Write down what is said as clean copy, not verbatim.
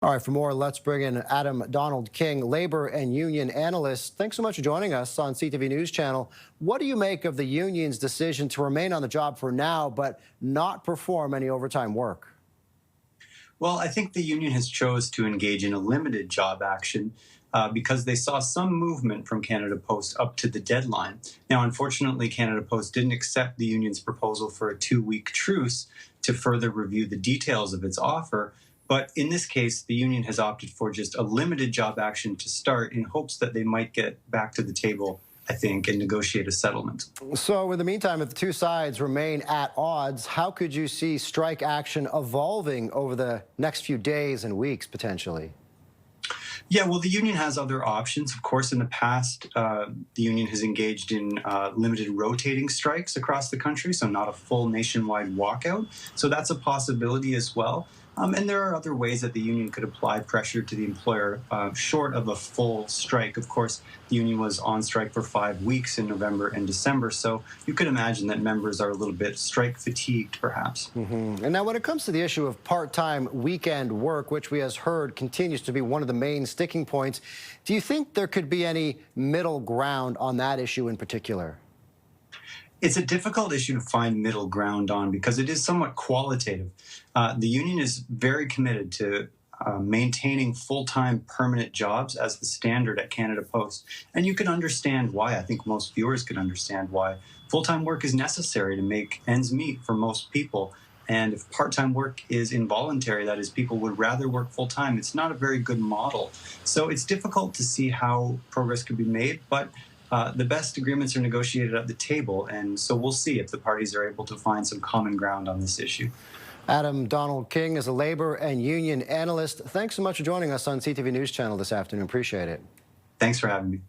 All right, for more, let's bring in Adam Donald King, labor and union analyst. Thanks so much for joining us on CTV News Channel. What do you make of the union's decision to remain on the job for now, but not perform any overtime work? Well, I think the union has chose to engage in a limited job action because they saw some movement from Canada Post up to the deadline. Now, unfortunately, Canada Post didn't accept the union's proposal for a 2-week truce to further review the details of its offer. But in this case, the union has opted for just a limited job action to start in hopes that they might get back to the table, I think, and negotiate a settlement. So, in the meantime, if the two sides remain at odds, how could you see strike action evolving over the next few days and weeks, potentially? Yeah, well, the union has other options. Of course, in the past, the union has engaged in limited rotating strikes across the country, so not a full nationwide walkout. So that's a possibility as well. And there are other ways that the union could apply pressure to the employer short of a full strike. Of course, the union was on strike for 5 weeks in November and December, so you could imagine that members are a little bit strike fatigued, perhaps. And now, when it comes to the issue of part-time weekend work, which we have heard continues to be one of the main sticking points, do you think there could be any middle ground on that issue in particular? It's a difficult issue to find middle ground on because it is somewhat qualitative. The union is very committed to maintaining full-time permanent jobs as the standard at Canada Post. And you can understand why. I think most viewers can understand why. Full-time work is necessary to make ends meet for most people. And if part-time work is involuntary, that is, people would rather work full-time, it's not a very good model. So it's difficult to see how progress could be made, but the best agreements are negotiated at the table, and so we'll see if the parties are able to find some common ground on this issue. Adam Donald King is a labor and union analyst. Thanks so much for joining us on CTV News Channel this afternoon. Appreciate it. Thanks for having me.